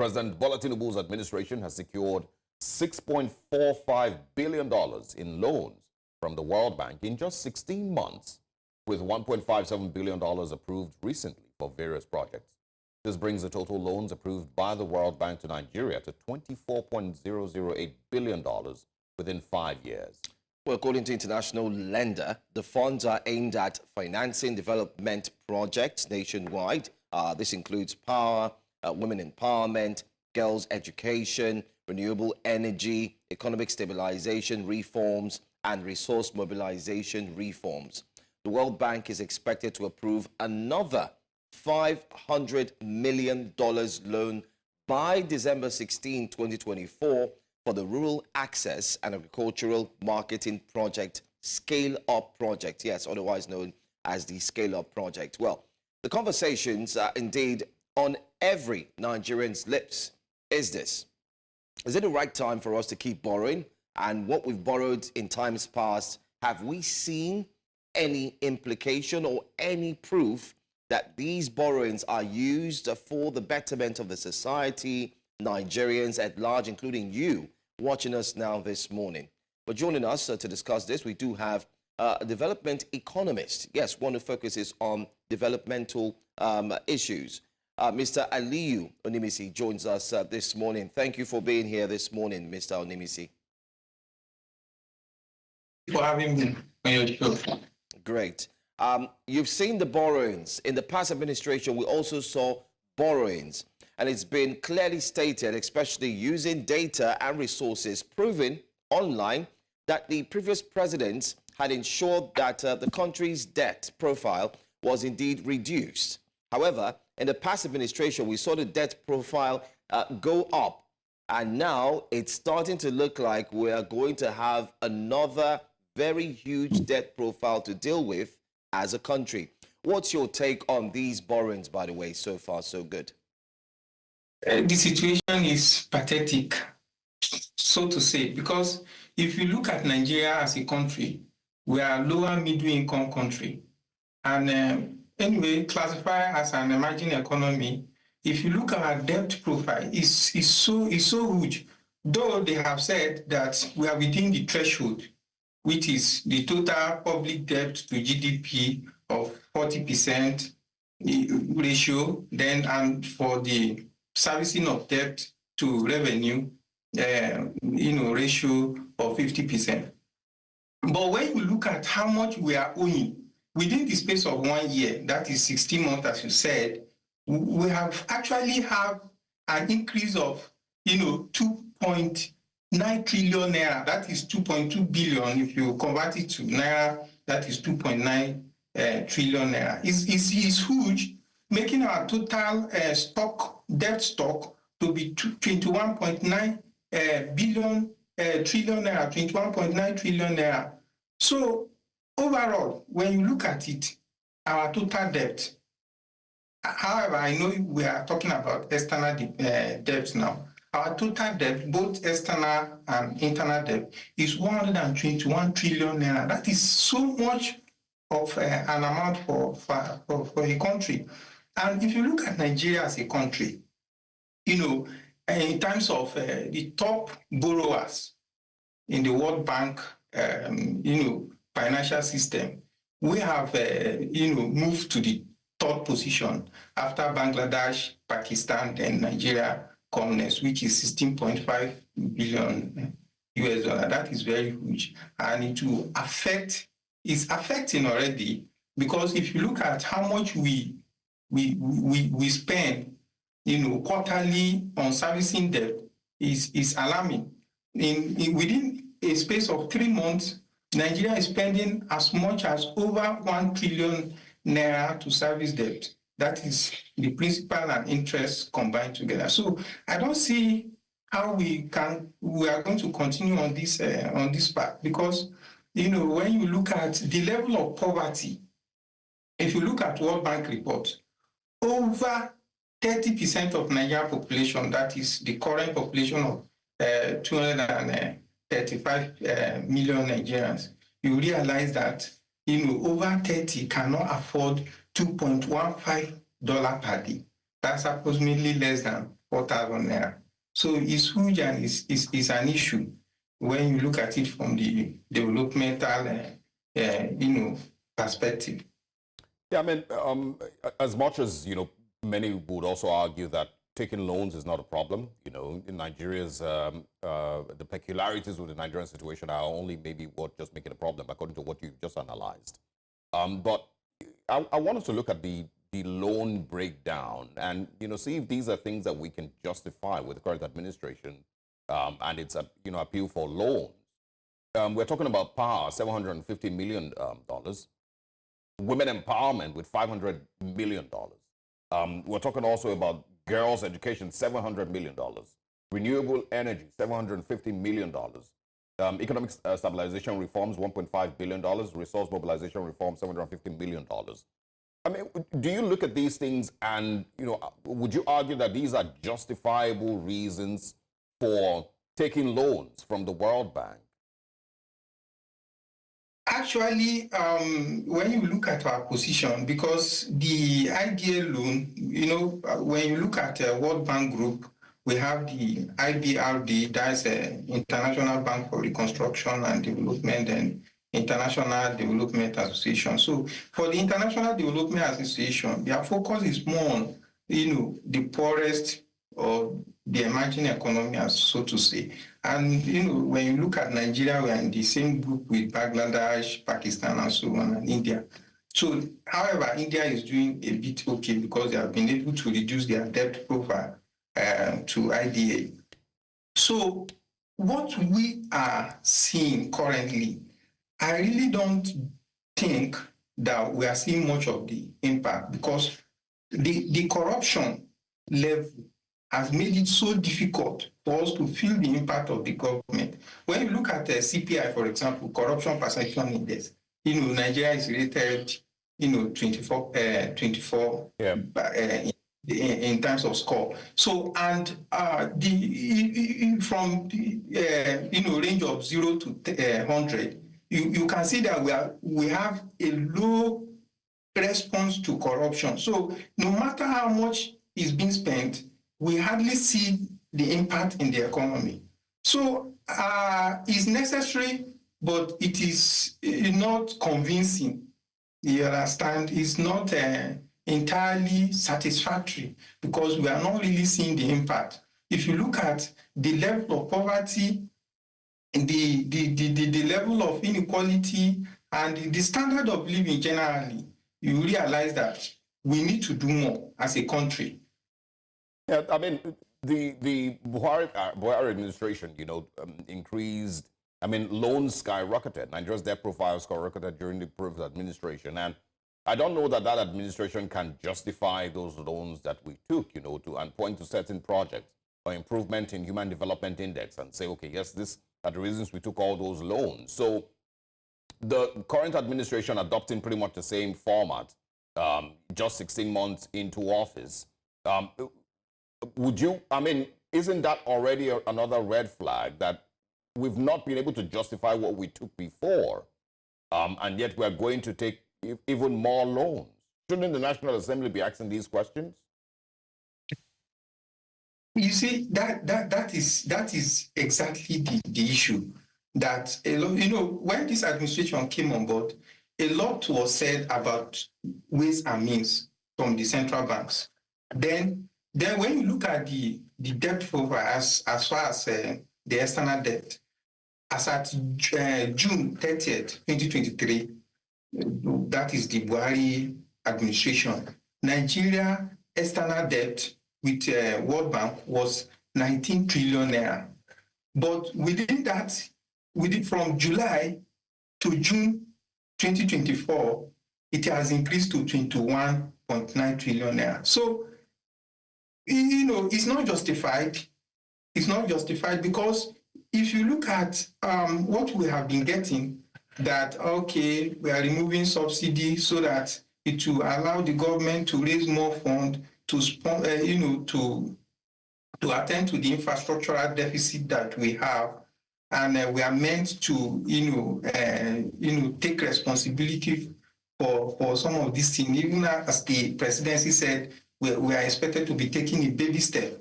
President Bola Tinubu's administration has secured $6.45 billion in loans from the World Bank in just 16 months, with $1.57 billion approved recently for various projects. This brings the total loans approved by the World Bank to Nigeria to $24.008 billion within 5 years. Well, according to international lender, the funds are aimed at financing development projects nationwide. This includes power, women empowerment, girls' education, renewable energy, economic stabilization reforms, and resource mobilization reforms. The World Bank is expected to approve another $500 million loan by December 16, 2024 for the Rural Access and Agricultural Marketing Project, Scale Up Project, yes, otherwise known as the Scale Up Project. Well, the conversations are indeed on every Nigerian's lips. Is this? Is it the right time for us to keep borrowing? And what we've borrowed in times past, have we seen any implication or any proof that these borrowings are used for the betterment of the society, Nigerians at large, including you watching us now this morning? But joining us to discuss this, we do have a development economist. Yes, one who focuses on developmental issues. Mr. Aliyu Onimisi joins us this morning. Thank you for being here this morning, Mr. Onimisi. For having me on your show. Great. You've seen the borrowings. In the past administration, we also saw borrowings. And it's been clearly stated, especially using data and resources, proven online that the previous presidents had ensured that the country's debt profile was indeed reduced. However, in the past administration, we saw the debt profile go up. And now it's starting to look like we are going to have another very huge debt profile to deal with as a country. What's your take on these borrowings, by the way? So far, so good. The situation is pathetic, so to say, because if you look at Nigeria as a country, we are a lower middle income country. And anyway, classified as an emerging economy, if you look at our debt profile, it's so huge. Though they have said that we are within the threshold, which is the total public debt to GDP of 40% ratio, then and for the servicing of debt to revenue, ratio of 50%. But when you look at how much we are owing within the space of 1 year, that is 16 months, as you said, we have actually have an increase of 2.9 trillion naira. That is 2.2 billion. If you convert it to naira, that is 2.9 trillion naira. It's huge, making our total debt stock to be 21.9 billion trillion naira, 21.9 trillion naira. So overall, when you look at it, our total debt, however, I know we are talking about external debt now. Our total debt, both external and internal debt, is 121 trillion naira. That is so much of an amount for a country. And if you look at Nigeria as a country, in terms of the top borrowers in the World Bank, financial system, we have, moved to the third position after Bangladesh, Pakistan, and Nigeria come next, which is 16.5 billion US dollar. That is very huge, and it will affect. It's affecting already, because if you look at how much we spend, quarterly on servicing debt is alarming. Within a space of 3 months, Nigeria is spending as much as over 1 trillion naira to service debt. That is the principal and interest combined together. So I don't see how we are going to continue on this path, because when you look at the level of poverty, if you look at World Bank report, over 30% of Nigerian population, that is the current population of 235 million Nigerians, you realize that over 30 cannot afford $2.15 per day. That's approximately less than 4,000 naira. So it's huge and it's an issue when you look at it from the developmental, perspective. Yeah, I mean, as much as, many would also argue that taking loans is not a problem. In Nigeria's, the peculiarities of the Nigerian situation are only maybe what just make it a problem, according to what you've just analyzed. But I wanted to look at the loan breakdown and, see if these are things that we can justify with the current administration and its, appeal for loans. We're talking about power, $750 million. Women empowerment with $500 million. We're talking also about girls' education, $700 million. Renewable energy, $750 million. Economic stabilization reforms, $1.5 billion. Resource mobilization reform, $750 million. I mean, do you look at these things and, would you argue that these are justifiable reasons for taking loans from the World Bank? Actually, when you look at our position, because the IDA loan, when you look at World Bank Group, we have the IBRD, that's International Bank for Reconstruction and Development, and International Development Association. So for the International Development Association, their focus is more on, the poorest or the emerging economy, so to say. And, when you look at Nigeria, we are in the same group with Bangladesh, Pakistan, and so on, and India. So, however, India is doing a bit okay because they have been able to reduce their debt profile to IDA. So, what we are seeing currently, I really don't think that we are seeing much of the impact because the corruption level has made it so difficult for us to feel the impact of the government. When you look at the CPI, for example, Corruption Perception Index, Nigeria is rated, 24 yeah. In terms of score. So, and from the range of 0 to 100, you can see that we have a low response to corruption. So, no matter how much is being spent, we hardly see the impact in the economy. So it's necessary, but it is not convincing. You understand? It's not entirely satisfactory because we are not really seeing the impact. If you look at the level of poverty, the level of inequality, and the standard of living generally, you realize that we need to do more as a country. Yeah, I mean, the Buhari administration, increased, loans skyrocketed. Nigeria's debt profile skyrocketed during the previous administration. And I don't know that administration can justify those loans that we took, and point to certain projects or improvement in human development index and say, okay, yes, these are the reasons we took all those loans. So the current administration adopting pretty much the same format, just 16 months into office, isn't that already another red flag that we've not been able to justify what we took before, and yet we're going to take even more loans? Shouldn't the National Assembly be asking these questions? You see, that is exactly the issue. That when this administration came on board, a lot was said about ways and means from the central banks. Then when you look at the debt profile as far as the external debt, as at June 30th, 2023, that is the Buhari administration, Nigeria external debt with World Bank was 19 trillion naira. But within that, from July to June 2024, it has increased to 21.9 trillion naira. So, it's not justified. It's not justified because if you look at what we have been getting, that, okay, we are removing subsidy so that it will allow the government to raise more funds to attend to the infrastructural deficit that we have, and we are meant to, take responsibility for some of these things. Even as the presidency said, we are expected to be taking a baby step.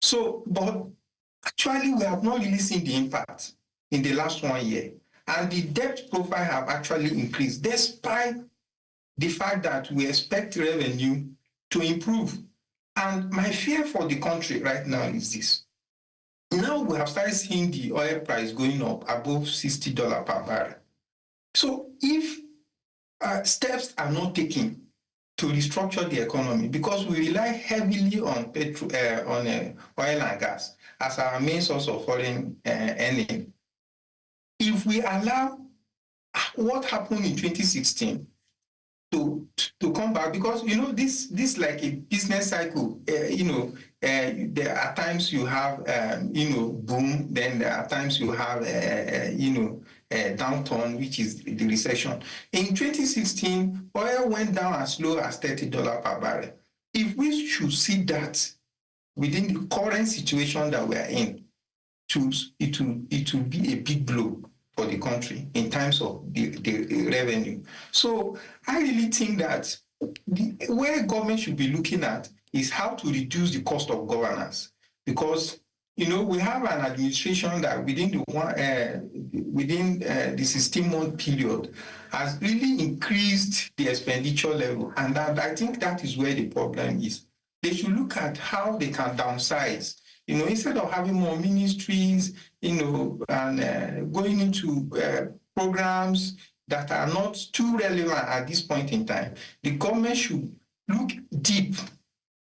So, but actually, we have not really seen the impact in the last 1 year. And the debt profile have actually increased, despite the fact that we expect revenue to improve. And my fear for the country right now is this. Now we have started seeing the oil price going up above $60 per barrel. So if steps are not taken to restructure the economy, because we rely heavily on oil and gas as our main source of foreign earning, if we allow what happened in 2016 to come back, because this like a business cycle. There are times you have boom, then there are times you have downturn, which is the recession. In 2016, oil went down as low as $30 per barrel. If we should see that within the current situation that we are in, it will be a big blow for the country in terms of the revenue. So I really think that where government should be looking at is how to reduce the cost of governance, because we have an administration that within the 16-month period has really increased the expenditure level, and I think that is where the problem is. They should look at how they can downsize. Instead of having more ministries, and going into programs that are not too relevant at this point in time, the government should look deep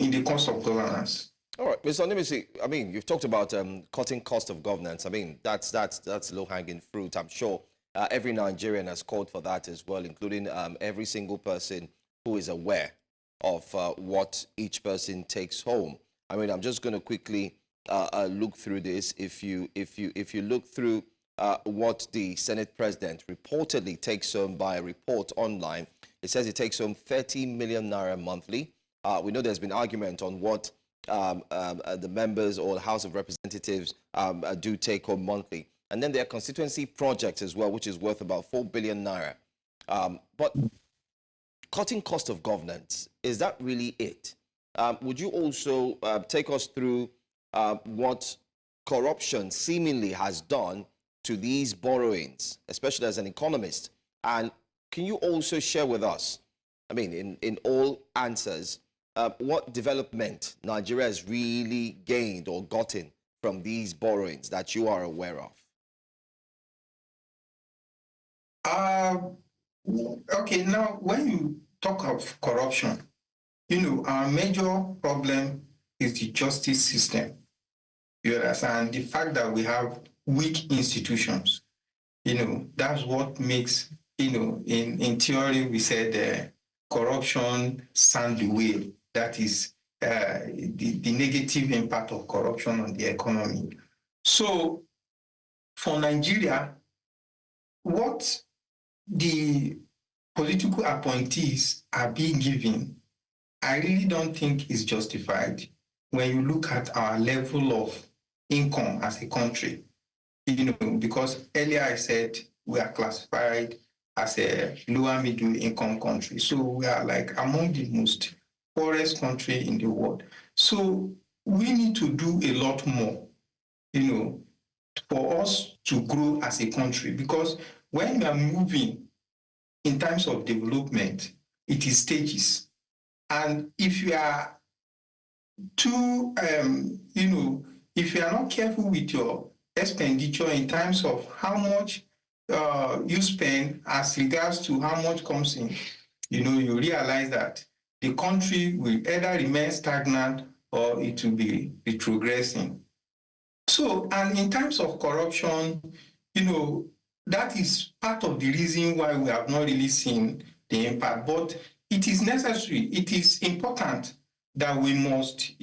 in the cost of governance. All right, Mr. Onimisi, I mean, you've talked about cutting cost of governance. I mean, that's low-hanging fruit. I'm sure every Nigerian has called for that as well, including every single person who is aware of what each person takes home. I mean, I'm just going to quickly look through this. If you look through what the Senate President reportedly takes home by a report online, it says he takes home 30 million naira monthly. We know there's been argument on what the members or the House of Representatives do take home monthly. And then there are constituency projects as well, which is worth about 4 billion naira. But cutting cost of governance, is that really it? Would you also take us through what corruption seemingly has done to these borrowings, especially as an economist? And can you also share with us, I mean, in all answers, what development Nigeria has really gained or gotten from these borrowings that you are aware of? Okay, now when you talk of corruption, our major problem is the justice system. You understand? The fact that we have weak institutions, that's what makes, in theory, we said corruption sand the wheel. That is the negative impact of corruption on the economy. So for Nigeria, what the political appointees are being given, I really don't think is justified when you look at our level of income as a country. Because earlier I said we are classified as a lower middle income country. So we are like among the most poorest country in the world. So we need to do a lot more, for us to grow as a country, because when we are moving in terms of development, it is stages. And if you are too, if you are not careful with your expenditure in terms of how much you spend as regards to how much comes in, you realize that the country will either remain stagnant or it will be retrogressing. So, and in terms of corruption, that is part of the reason why we have not really seen the impact. But it is necessary, it is important that we must,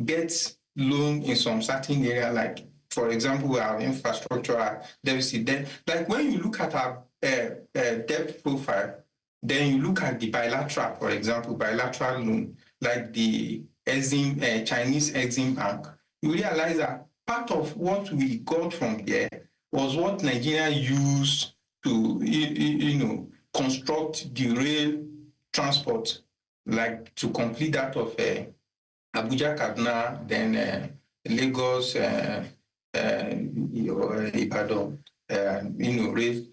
get loan in some certain area, like, for example, we have infrastructural deficit. Then, like when you look at our debt profile, then you look at the bilateral, for example, bilateral loan, like the Chinese Exim Bank, you realize that part of what we got from there was what Nigeria used to, construct the rail transport, like to complete that of Abuja, Kaduna, then Lagos, Ibadan, rail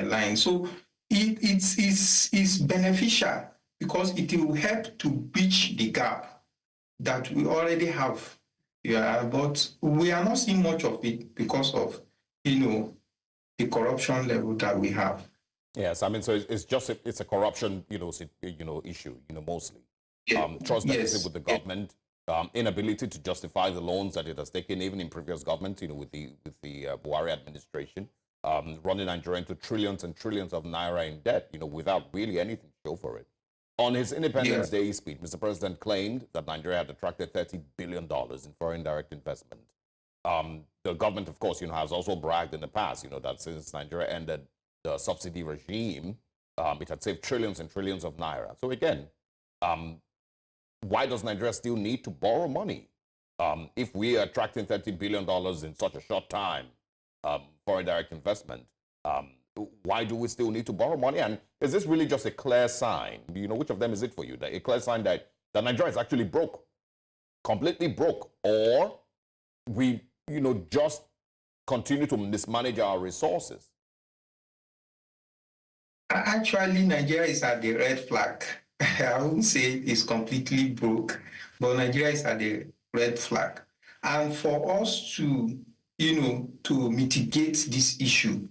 line. So it's beneficial because it will help to bridge the gap that we already have. Yeah, but we are not seeing much of it because of, the corruption level that we have. Yes, I mean, so it's just it's a corruption, issue, mostly. Trust deficit Yes. with the government, inability to justify the loans that it has taken, even in previous governments, with the Buhari administration, running Nigeria into trillions and trillions of naira in debt, without really anything to show for it. On his Independence Day speech, Mr. President claimed that Nigeria had attracted $30 billion in foreign direct investment. The government, of course, has also bragged in the past, that since Nigeria ended the subsidy regime, it had saved trillions and trillions of naira. So again, why does Nigeria still need to borrow money? If we are attracting $30 billion in such a short time, foreign direct investment, why do we still need to borrow money? And is this really just a clear sign? Which of them is it for you? A clear sign that Nigeria is actually broke, completely broke, or we, just continue to mismanage our resources? Actually, Nigeria is at the red flag. I wouldn't say it's completely broke, but Nigeria is at the red flag. And for us to, to mitigate this issue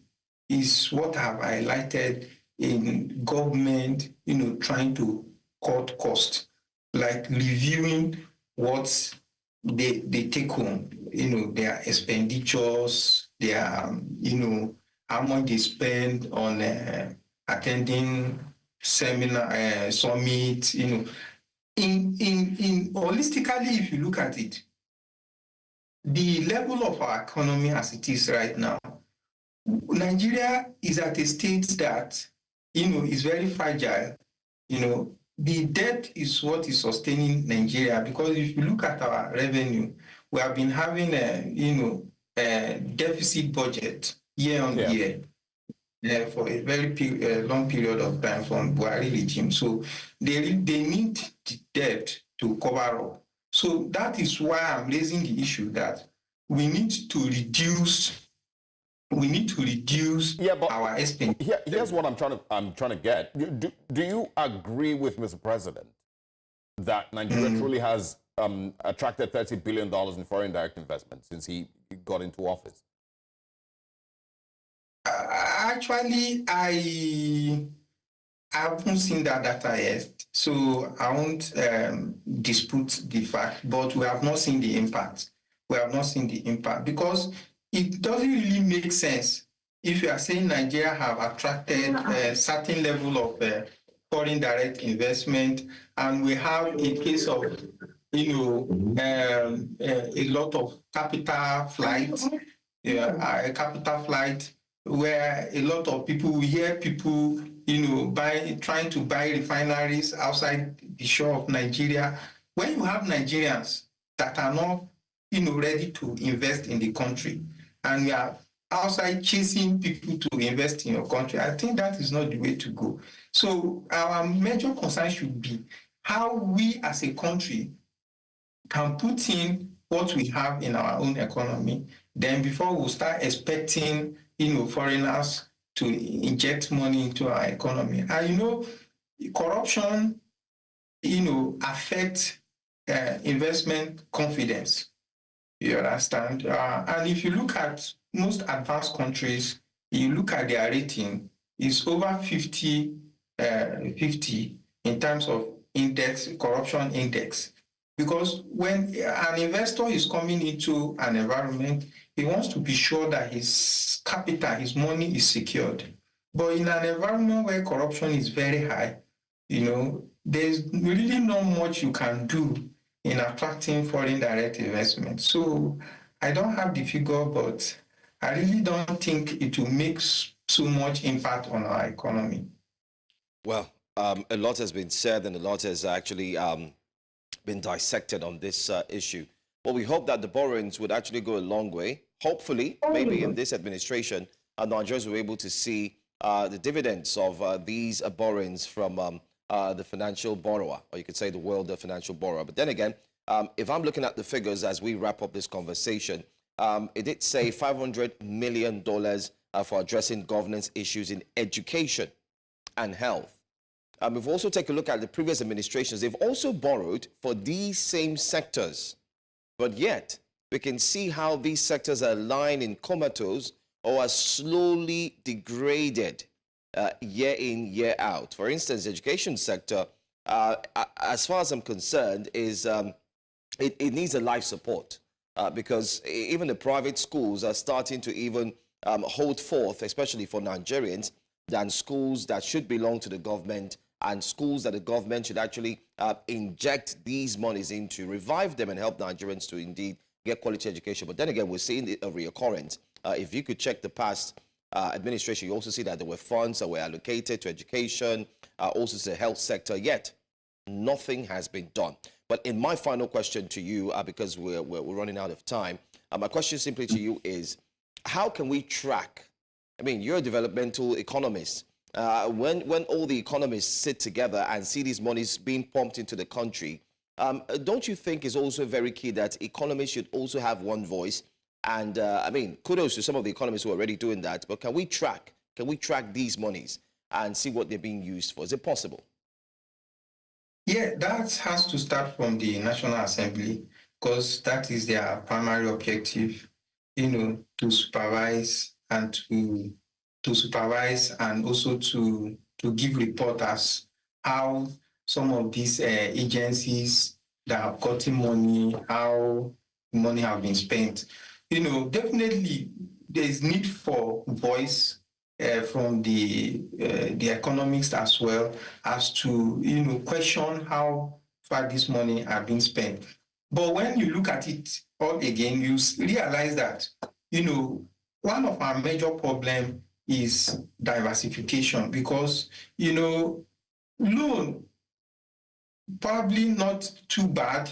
is what I've highlighted in government, trying to cut costs, like reviewing what they take home, their expenditures, their, how much they spend on attending seminar, summit, in holistically, if you look at it, the level of our economy as it is right now, Nigeria is at a state that, is very fragile. The debt is what is sustaining Nigeria, because if you look at our revenue, we have been having a deficit budget year on year. For a very long period of time from Buhari regime. So they need the debt to cover up. So that is why I'm raising the issue that we need to reduce our expenditure. Here's what I'm trying to get. Do you agree with Mr. President that Nigeria truly has attracted $30 billion in foreign direct investment since he got into office? Actually, I haven't seen that data yet, so I won't dispute the fact, but we have not seen the impact. We have not seen the impact because it doesn't really make sense if you are saying Nigeria have attracted a certain level of foreign direct investment, and we have a case of, a lot of capital flight, a capital flight, where a lot of people, we hear people, trying to buy refineries outside the shore of Nigeria. When you have Nigerians that are not, ready to invest in the country, and we are outside chasing people to invest in your country, I think that is not the way to go. So our major concern should be how we as a country can put in what we have in our own economy, then before we start expecting foreigners to inject money into our economy. And corruption, affects investment confidence. You understand? And if you look at most advanced countries, you look at their rating, it's over 50 in terms of corruption index. Because when an investor is coming into an environment, he wants to be sure that his capital, his money is secured. But in an environment where corruption is very high, there's really not much you can do in attracting foreign direct investment. So I don't have the figure, but I really don't think it will make so much impact on our economy. Well, a lot has been said and a lot has actually been dissected on this issue. But we hope that the borrowings would actually go a long way. Hopefully, maybe in this administration, Nigerians will be able to see the dividends of these borrowings from the financial borrower, or you could say the world of financial borrower. But then again, If I'm looking at the figures as we wrap up this conversation, it did say $500 million for addressing governance issues in education and health. We've also taken a look at the previous administrations. They've also borrowed for these same sectors. But yet, we can see how these sectors are lying in comatose or are slowly degraded year in, year out. For instance, the education sector, as far as I'm concerned, is it needs a life support because even the private schools are starting to even hold forth, especially for Nigerians, than schools that should belong to the government and schools that the government should actually inject these monies into, revive them and help Nigerians to indeed get quality education. But then again, we're seeing a reoccurrence. If you could check the past administration, you also see that there were funds that were allocated to education, also to the health sector, yet nothing has been done. But in my final question to you, because we're running out of time, my question simply to you is, how can we track? I mean, you're a developmental economist. When all the economists sit together and see these monies being pumped into the country, don't you think it's also very key that economists should also have one voice? And I mean, kudos to some of the economists who are already doing that, but can we track these monies and see what they're being used for? Is it possible? Yeah, that has to start from the National Assembly because that is their primary objective, to supervise and also to give reporters how some of these agencies that have gotten money, how money have been spent. Definitely there is need for voice from the economists as well as to question how far this money are being spent. But when you look at it all again, you realize that one of our major problems is diversification because loan probably not too bad,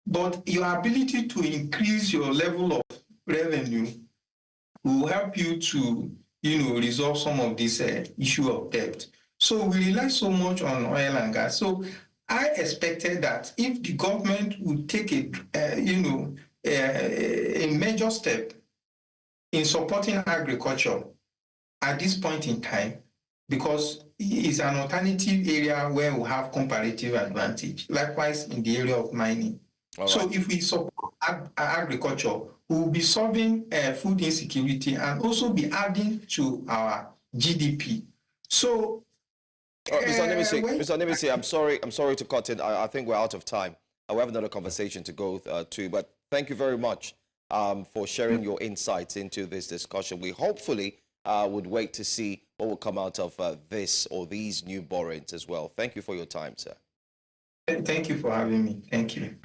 but your ability to increase your level of revenue will help you to resolve some of this issue of debt. So we rely so much on oil and gas. So I expected that if the government would take a major step in supporting agriculture at this point in time, because it's an alternative area where we have comparative advantage. Likewise, in the area of mining. Right. So if we support agriculture, we will be solving food insecurity and also be adding to our GDP. So, Mr. Onimisi, I'm sorry to cut in. I think we're out of time. We have another conversation to go to, but thank you very much for sharing your insights into this discussion. We hopefully would wait to see what will come out of this or these new borrowings as well. Thank you for your time, sir. Thank you for having me. Thank you.